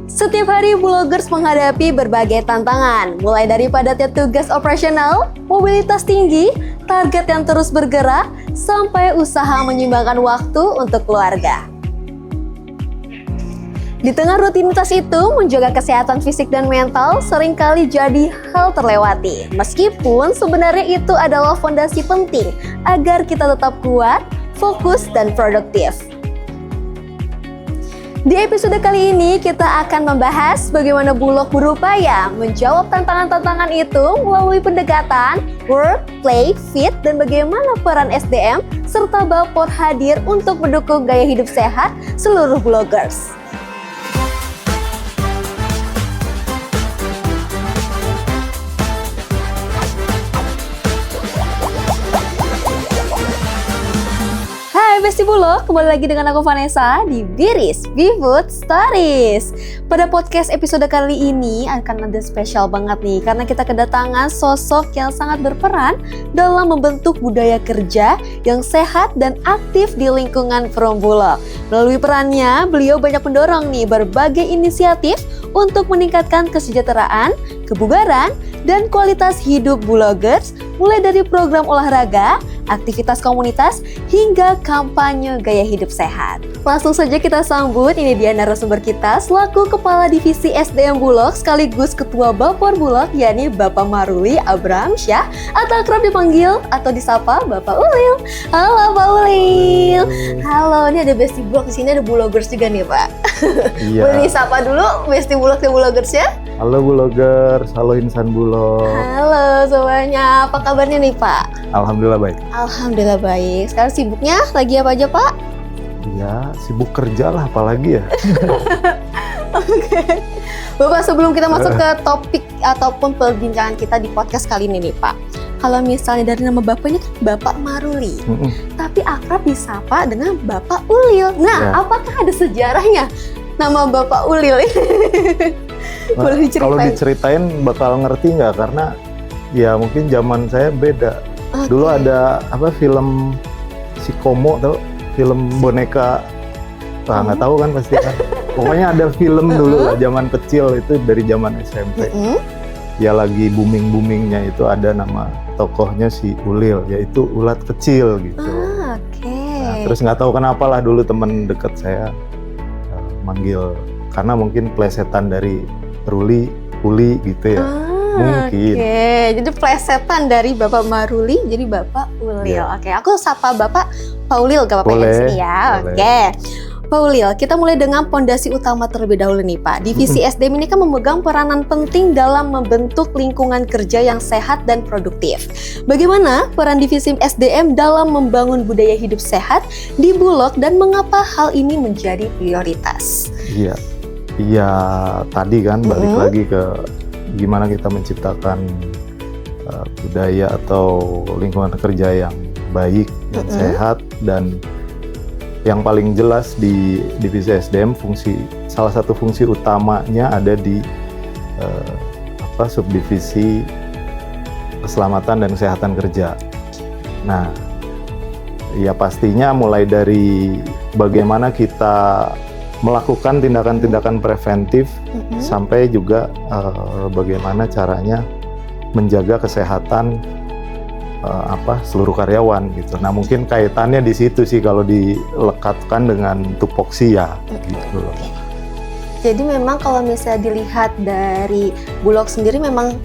Setiap hari bloggers menghadapi berbagai tantangan, mulai dari padatnya tugas operasional, mobilitas tinggi, target yang terus bergerak, sampai usaha menyumbangkan waktu untuk keluarga. Di tengah rutinitas itu, menjaga kesehatan fisik dan mental seringkali jadi hal terlewati. Meskipun sebenarnya itu adalah fondasi penting agar kita tetap kuat, fokus, dan produktif. Di episode kali ini, kita akan membahas bagaimana Bulog berupaya menjawab tantangan-tantangan itu melalui pendekatan work, play, fit, dan bagaimana peran SDM serta Bapor hadir untuk mendukung gaya hidup sehat seluruh bloggers. Besti Bulog, kembali lagi dengan aku Vanessa di Biris Food Stories. Pada podcast episode kali ini akan ada spesial banget nih, karena kita kedatangan sosok yang sangat berperan dalam membentuk budaya kerja yang sehat dan aktif di lingkungan Perum Bulog. Melalui perannya, beliau banyak mendorong nih berbagai inisiatif untuk meningkatkan kesejahteraan, kebugaran, dan kualitas hidup bloggers, mulai dari program olahraga, aktivitas komunitas, hingga kampanye gaya hidup sehat. Langsung saja kita sambut, ini dia narasumber kita selaku Kepala Divisi SDM Bulog sekaligus Ketua Bapor Bulog, yakni Bapak Maruli Abramsyah, atau kerap dipanggil atau disapa Bapak Ulil. Halo Pak Ulil. Halo, ini ada Besti Bulog, di sini ada bloggers juga nih Pak. Iya. Boleh disapa dulu Besti Bulog dan bloggers ya? Halo bloggers, halo insan Bulog. Halo semuanya, apa kabarnya nih Pak? Alhamdulillah baik. Alhamdulillah baik. Sekarang sibuknya lagi apa aja Pak? Iya, sibuk kerja lah apalagi ya. Oke. Bapak, sebelum kita masuk ke topik ataupun perbincangan kita di podcast kali ini nih Pak. Kalau misalnya dari nama Bapaknya kan Bapak Maruli, tapi akrab disapa dengan Bapak Ulil. Nah, apakah ada sejarahnya nama Bapak Ulil? Boleh diceritain? Kalau diceritain bakal ngerti nggak? Karena ya mungkin zaman saya beda. Okay. Dulu ada film si Komo, tau? Film boneka. Nggak tahu kan pasti kan. Pokoknya ada film dulu lah zaman kecil, itu dari zaman SMP. Ya lagi booming-boomingnya itu ada nama tokohnya si Ulil, yaitu ulat kecil gitu. Oke. Nah, terus nggak tahu kenapa lah dulu teman dekat saya manggil, karena mungkin plesetan dari Ruli, Uli gitu ya. Mungkin. Oke, jadi plesetan dari Bapak Maruli jadi Bapak Ulil. Ya. Oke, aku sapa Bapak Pak Ulil, gak apa-apa ya di sini ya. Boleh. Oke. Pak Ulil, kita mulai dengan pondasi utama terlebih dahulu nih Pak. Divisi SDM ini kan memegang peranan penting dalam membentuk lingkungan kerja yang sehat dan produktif. Bagaimana peran divisi SDM dalam membangun budaya hidup sehat di Bulog dan mengapa hal ini menjadi prioritas? Iya, tadi kan balik lagi ke gimana kita menciptakan budaya atau lingkungan kerja yang baik, yang sehat, dan yang paling jelas di divisi SDM salah satu fungsi utamanya ada di subdivisi keselamatan dan kesehatan kerja. Nah, ya pastinya mulai dari bagaimana kita melakukan tindakan-tindakan preventif sampai juga bagaimana caranya menjaga kesehatan seluruh karyawan gitu. Nah, mungkin kaitannya di situ sih kalau dilekatkan dengan tupoksi ya gitu. Jadi memang kalau misalnya dilihat dari Bulog sendiri memang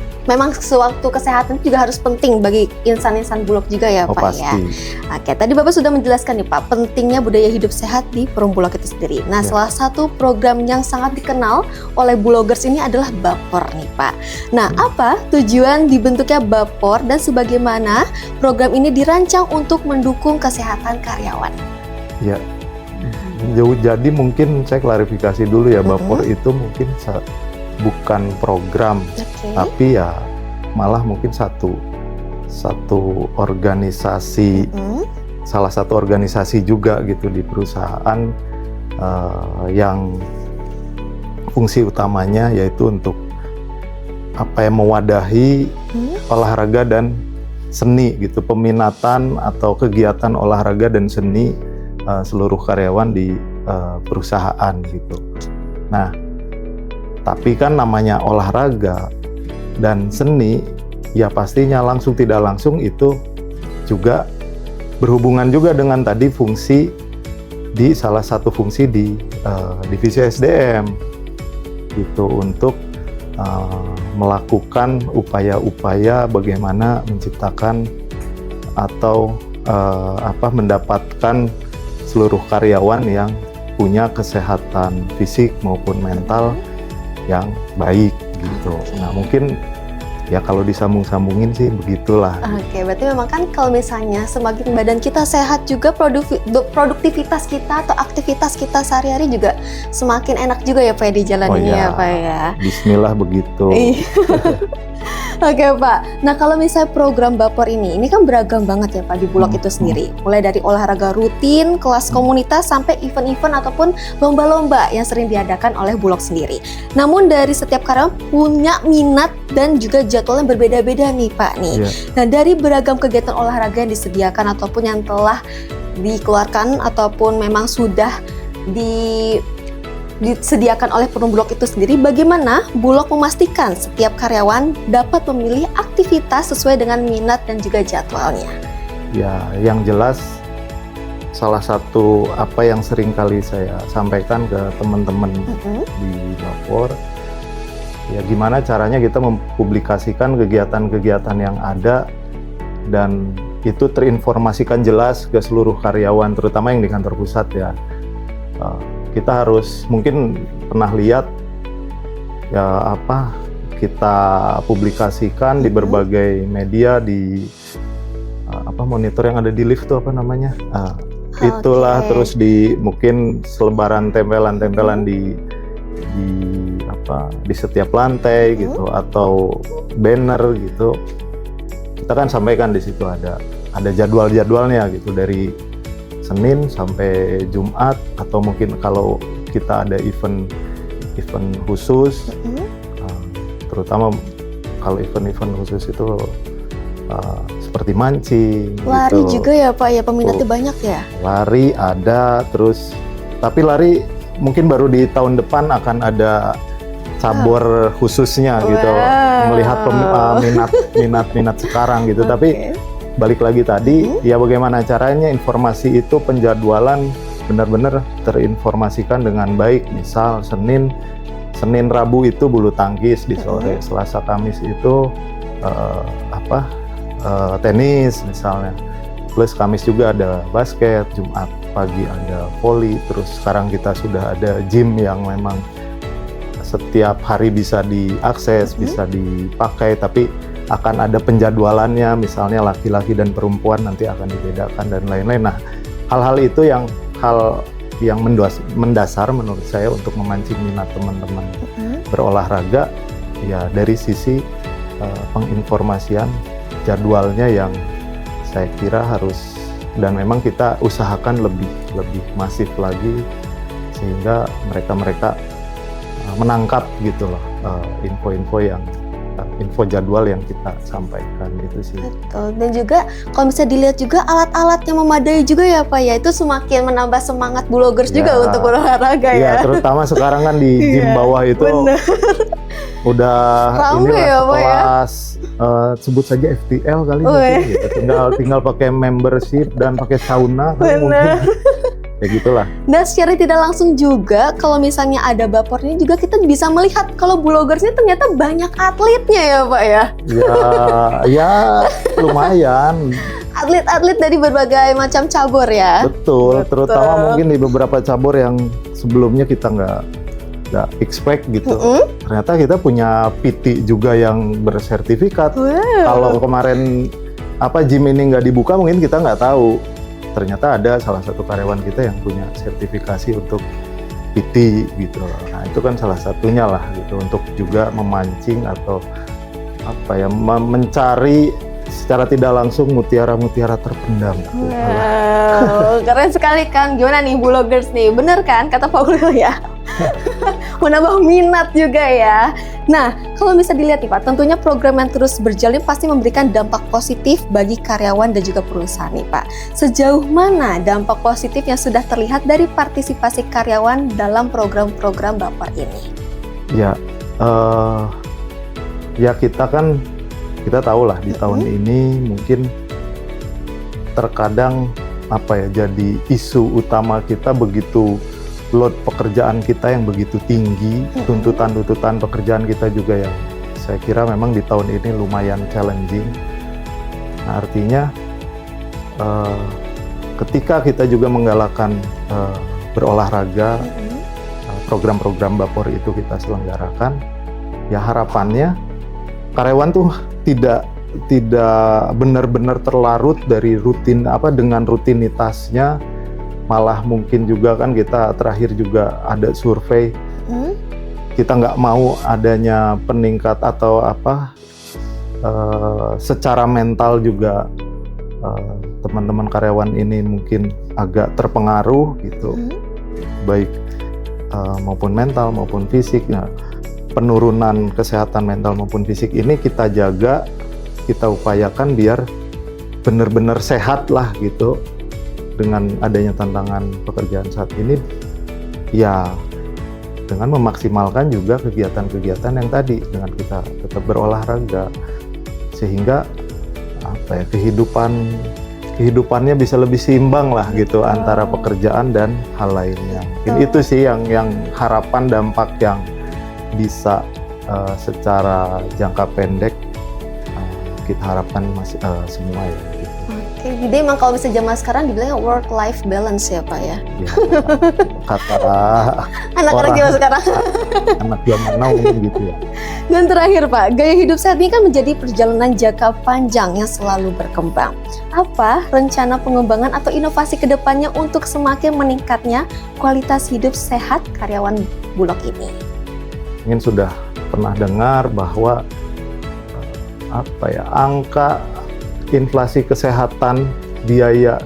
sewaktu kesehatan juga harus penting bagi insan-insan Bulog juga ya Pak pasti. Ya. Oke, tadi Bapak sudah menjelaskan nih Pak pentingnya budaya hidup sehat di Perum Bulog itu sendiri. Nah, salah satu program yang sangat dikenal oleh bloggers ini adalah Bapor nih Pak. Nah, apa tujuan dibentuknya Bapor dan sebagaimana program ini dirancang untuk mendukung kesehatan karyawan? Ya. Jadi mungkin saya klarifikasi dulu ya, Bapor itu mungkin bukan program, tapi ya malah mungkin satu organisasi, salah satu organisasi juga gitu di perusahaan yang fungsi utamanya yaitu untuk mewadahi olahraga dan seni gitu, peminatan atau kegiatan olahraga dan seni seluruh karyawan di perusahaan gitu. Nah, Tapi kan namanya olahraga dan seni, ya pastinya langsung tidak langsung itu juga berhubungan juga dengan tadi fungsi di salah satu fungsi di divisi SDM gitu, untuk melakukan upaya-upaya bagaimana menciptakan atau mendapatkan seluruh karyawan yang punya kesehatan fisik maupun mental yang baik gitu. Nah mungkin ya kalau disambung-sambungin sih begitulah. Oke, berarti memang kan kalau misalnya semakin badan kita sehat juga produktivitas kita atau aktivitas kita sehari-hari juga semakin enak juga ya Pak dijalaninnya ya Pak ya. Bismillah begitu. Oke Pak, nah kalau misalnya program Bapor ini kan beragam banget ya Pak di Bulog itu sendiri. Mulai dari olahraga rutin, kelas komunitas, sampai event-event ataupun lomba-lomba yang sering diadakan oleh Bulog sendiri. Namun dari setiap karyawan punya minat dan juga jadwal yang berbeda-beda nih Pak nih. Yeah. Nah dari beragam kegiatan olahraga yang disediakan ataupun yang telah dikeluarkan ataupun memang sudah disediakan oleh perum Bulog itu sendiri, bagaimana Bulog memastikan setiap karyawan dapat memilih aktivitas sesuai dengan minat dan juga jadwalnya? Ya, yang jelas salah satu apa yang sering kali saya sampaikan ke teman-teman di Bapor, ya gimana caranya kita mempublikasikan kegiatan-kegiatan yang ada dan itu terinformasikan jelas ke seluruh karyawan, terutama yang di kantor pusat ya. Kita harus, mungkin pernah lihat ya kita publikasikan di berbagai media, di monitor yang ada di lift tuh itulah, terus di mungkin selebaran tempelan di setiap lantai gitu, atau banner gitu. Kita kan sampaikan di situ ada jadwal-jadwalnya gitu, dari Senin sampai Jumat, atau mungkin kalau kita ada event khusus, terutama kalau event khusus itu seperti mancing. Lari gitu. juga ya Pak ya, peminatnya banyak ya? Lari ada, terus tapi lari mungkin baru di tahun depan akan ada cabur khususnya gitu, melihat minat sekarang gitu. Tapi balik lagi tadi, ya bagaimana caranya informasi itu penjadwalan benar-benar terinformasikan dengan baik. Misal Senin Rabu itu bulu tangkis di sore, Selasa Kamis itu tenis misalnya, plus Kamis juga ada basket, Jumat pagi ada voli, terus sekarang kita sudah ada gym yang memang setiap hari bisa diakses, bisa dipakai, tapi akan ada penjadwalannya, misalnya laki-laki dan perempuan nanti akan dibedakan dan lain-lain. Nah, hal-hal itu yang mendasar menurut saya untuk memancing minat teman-teman berolahraga, ya dari sisi penginformasian jadwalnya yang saya kira harus, dan memang kita usahakan lebih masif lagi, sehingga mereka menangkap gitu loh info jadwal yang kita sampaikan itu sih. Betul. Dan juga kalau bisa dilihat juga alat-alat yang memadai juga ya Pak ya, itu semakin menambah semangat Bulogers juga untuk berolahraga ya. Iya, terutama sekarang kan di gym bawah itu udah ramai ya Pak ya. Sebut saja FTL kali gitu. Tinggal pakai membership dan pakai sauna kan mungkin. Ya gitulah. Dan secara tidak langsung juga kalau misalnya ada Bapor ini juga kita bisa melihat kalau Bulogers ini ternyata banyak atletnya ya Pak ya. Ya lumayan. Atlet-atlet dari berbagai macam cabur ya. Betul. Terutama mungkin di beberapa cabur yang sebelumnya kita nggak expect gitu. Ternyata kita punya PT juga yang bersertifikat. Kalau kemarin gym ini nggak dibuka, mungkin kita nggak tahu. Ternyata ada salah satu karyawan kita yang punya sertifikasi untuk PT gitu. Nah itu kan salah satunya lah gitu, untuk juga memancing atau mencari secara tidak langsung mutiara-mutiara terpendam. Wow, keren sekali kan. Gimana nih Bulogers nih, bener kan kata Pak Ulil ya? Menambah minat juga ya. Nah, kalau bisa dilihat nih Pak, tentunya program yang terus berjalan pasti memberikan dampak positif bagi karyawan dan juga perusahaan nih Pak. Sejauh mana dampak positif yang sudah terlihat dari partisipasi karyawan dalam program-program Bapor ini? Ya, Ya kita tahu lah di tahun ini mungkin terkadang jadi isu utama kita begitu load pekerjaan kita yang begitu tinggi, tuntutan pekerjaan kita juga yang saya kira memang di tahun ini lumayan challenging. Nah, artinya ketika kita juga menggalakkan berolahraga, program-program Bapor itu kita selenggarakan, ya harapannya karyawan tuh tidak benar-benar terlarut dari dengan rutinitasnya, malah mungkin juga kan kita terakhir juga ada survei, kita nggak mau adanya peningkat atau secara mental juga teman-teman karyawan ini mungkin agak terpengaruh gitu, baik maupun mental maupun fisik. Nah, penurunan kesehatan mental maupun fisik ini kita jaga, kita upayakan biar benar-benar sehat lah gitu. Dengan adanya tantangan pekerjaan saat ini, ya dengan memaksimalkan juga kegiatan-kegiatan yang tadi, dengan kita tetap berolahraga, sehingga kehidupannya bisa lebih seimbang lah gitu antara pekerjaan dan hal lainnya. Itu sih yang harapan dampak yang bisa secara jangka pendek kita harapkan semua ya. Gitu. Oke, jadi emang kalau bisa zaman sekarang dibilangnya work-life balance ya Pak ya? Ya kata anak-anak zaman sekarang. Anak zaman now gitu ya. Dan terakhir Pak, gaya hidup sehat ini kan menjadi perjalanan jangka panjang yang selalu berkembang. Apa rencana pengembangan atau inovasi ke depannya untuk semakin meningkatnya kualitas hidup sehat karyawan Bulog ini? Mungkin sudah pernah dengar bahwa angka inflasi kesehatan, biaya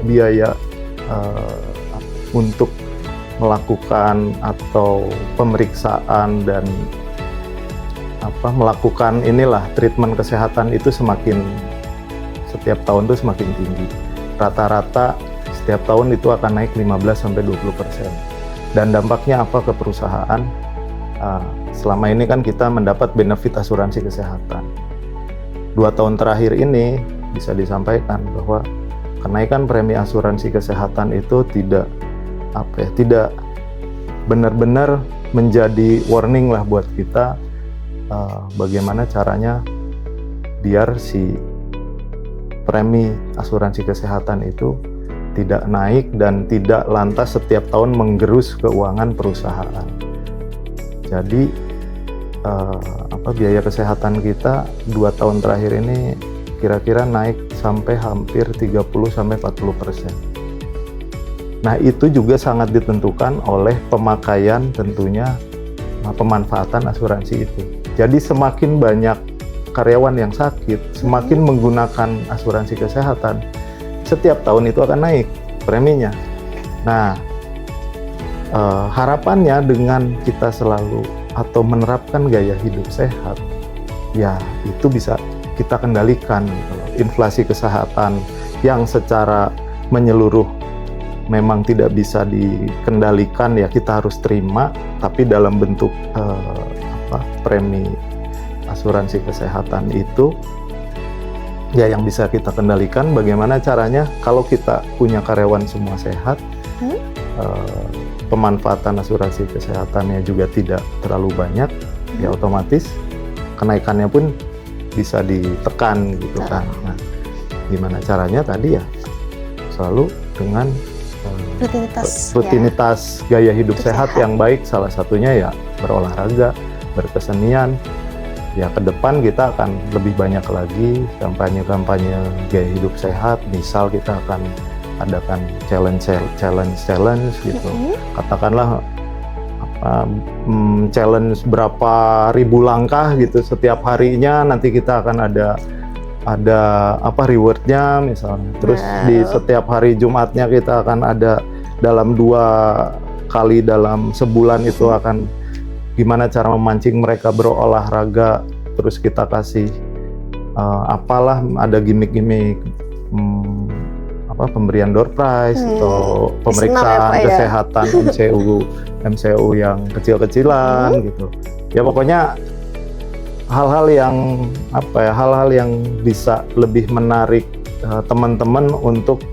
untuk melakukan atau pemeriksaan dan melakukan treatment kesehatan itu setiap tahun itu semakin tinggi. Rata-rata setiap tahun itu akan naik 15-20%. Dan dampaknya apa ke perusahaan? Selama ini kan kita mendapat benefit asuransi kesehatan. 2 tahun terakhir ini bisa disampaikan bahwa kenaikan premi asuransi kesehatan itu tidak benar-benar menjadi warning lah buat kita, bagaimana caranya biar si premi asuransi kesehatan itu tidak naik dan tidak lantas setiap tahun menggerus keuangan perusahaan. Jadi biaya kesehatan kita 2 tahun terakhir ini kira-kira naik sampai hampir 30-40%. Nah, itu juga sangat ditentukan oleh pemakaian tentunya, pemanfaatan asuransi itu. Jadi semakin banyak karyawan yang sakit, semakin menggunakan asuransi kesehatan, setiap tahun itu akan naik preminya. Nah, harapannya dengan kita selalu atau menerapkan gaya hidup sehat, ya itu bisa kita kendalikan. Inflasi kesehatan yang secara menyeluruh memang tidak bisa dikendalikan, ya kita harus terima, tapi dalam bentuk premi asuransi kesehatan itu ya yang bisa kita kendalikan. Bagaimana caranya kalau kita punya karyawan semua sehat, pemanfaatan asuransi kesehatannya juga tidak terlalu banyak, ya otomatis kenaikannya pun bisa ditekan gitu kan. Nah, gimana caranya tadi ya selalu dengan rutinitas gaya hidup sehat yang baik, salah satunya ya berolahraga, berkesenian. Ya ke depan kita akan lebih banyak lagi kampanye-kampanye gaya hidup sehat. Misal kita akan adakan challenge gitu. Katakanlah challenge berapa ribu langkah gitu setiap harinya, nanti kita akan ada rewardnya misalnya. Terus di setiap hari Jumatnya kita akan ada dalam 2 kali dalam sebulan itu akan gimana cara memancing mereka berolahraga. Terus kita kasih ada gimmick-gimmick pemberian door prize atau pemeriksaan kesehatan MCU yang kecil-kecilan gitu. Ya pokoknya hal-hal yang hal-hal yang bisa lebih menarik teman-teman untuk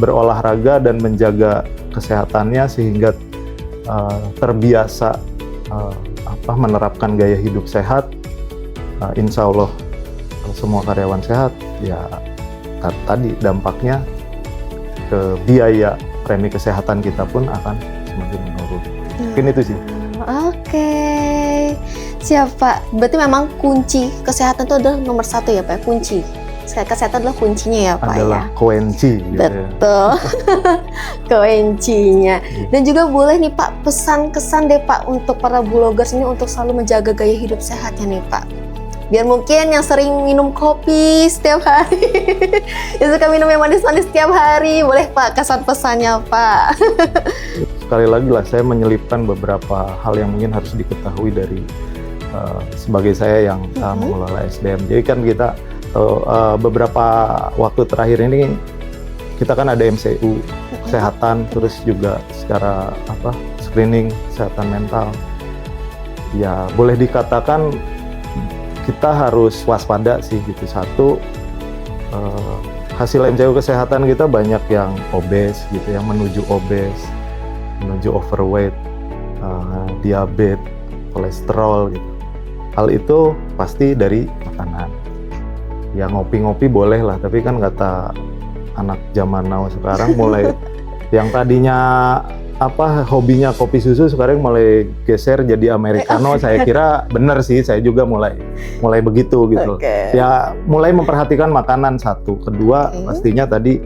berolahraga dan menjaga kesehatannya sehingga terbiasa menerapkan gaya hidup sehat. Insya Allah semua karyawan sehat, ya tadi dampaknya ke biaya premi kesehatan kita pun akan semakin menurun. Mungkin itu sih. Oke, siap Pak. Berarti memang kunci kesehatan itu adalah nomor satu ya Pak, kunci. Kesehatan adalah kuncinya ya Pak Adalah ya. kunci. Betul, kuncinya. Dan juga boleh nih Pak, pesan-kesan deh Pak untuk para bloggers ini untuk selalu menjaga gaya hidup sehatnya nih Pak. Biar mungkin yang sering minum kopi setiap hari, yang suka minum yang manis-manis setiap hari, boleh Pak kesan pesannya Pak. Sekali lagi lah, saya menyelipkan beberapa hal yang mungkin harus diketahui dari sebagai saya yang mengelola SDM. Jadi kan kita beberapa waktu terakhir ini kita kan ada MCU kesehatan, terus juga secara screening kesehatan mental. Ya boleh dikatakan kita harus waspada sih gitu. Satu, hasil MCU kesehatan kita banyak yang obes gitu, yang menuju obes, menuju overweight, diabetes, kolesterol gitu. Hal itu pasti dari makanan. Ya ngopi-ngopi boleh lah, tapi kan kata anak zaman now sekarang mulai yang tadinya hobinya kopi susu sekarang mulai geser jadi americano. Saya kira benar sih, saya juga mulai begitu gitu. Ya mulai memperhatikan makanan satu, kedua pastinya tadi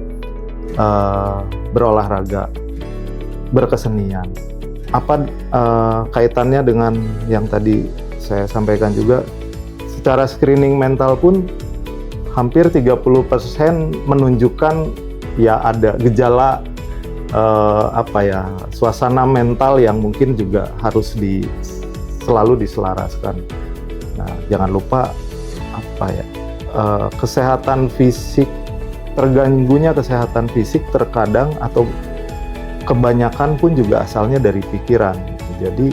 berolahraga, berkesenian. Apa kaitannya dengan yang tadi saya sampaikan juga, secara screening mental pun hampir 30% menunjukkan ya ada gejala suasana mental yang mungkin juga harus selalu diselaraskan. Nah, jangan lupa kesehatan fisik, terganggunya kesehatan fisik terkadang atau kebanyakan pun juga asalnya dari pikiran. Jadi,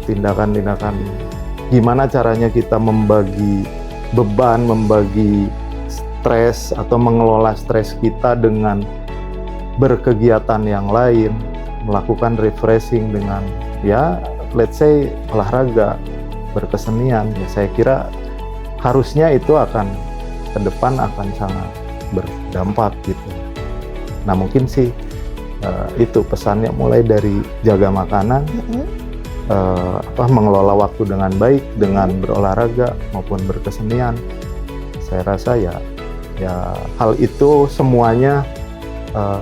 tindakan-tindakan gimana caranya kita membagi beban, membagi stres atau mengelola stres kita dengan berkegiatan yang lain, melakukan refreshing dengan let's say olahraga, berkesenian. Ya, saya kira harusnya itu akan ke depan akan sangat berdampak gitu. Nah mungkin sih itu pesannya, mulai dari jaga makanan, mengelola waktu dengan baik dengan berolahraga maupun berkesenian. Saya rasa ya hal itu semuanya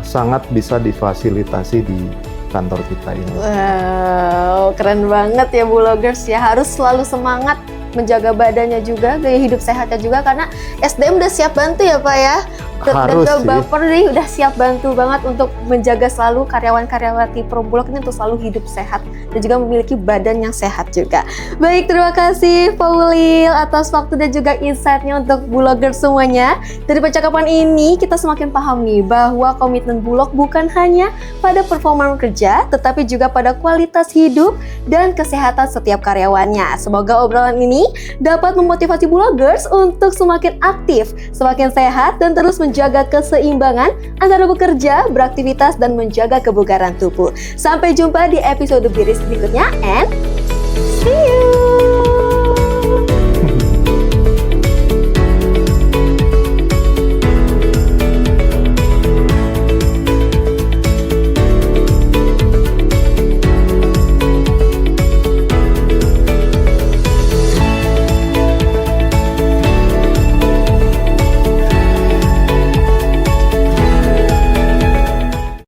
sangat bisa difasilitasi di kantor kita ini. Wow, keren banget ya bloggers ya. Harus selalu semangat menjaga badannya juga, gaya hidup sehatnya juga, karena SDM udah siap bantu ya Pak ya. Dan juga Baper nih udah siap bantu banget untuk menjaga selalu karyawan-karyawati ProBlog ini untuk selalu hidup sehat dan juga memiliki badan yang sehat juga. Baik, terima kasih Pak Ulil atas waktu dan juga insight-nya untuk bloggers semuanya. Dari percakapan ini kita semakin paham nih bahwa komitmen Bulog bukan hanya pada performa kerja, tetapi juga pada kualitas hidup dan kesehatan setiap karyawannya. Semoga obrolan ini dapat memotivasi bloggers untuk semakin aktif, semakin sehat, dan terus menjaga keseimbangan antara bekerja, beraktivitas, dan menjaga kebugaran tubuh. Sampai jumpa di episode Biris berikutnya, and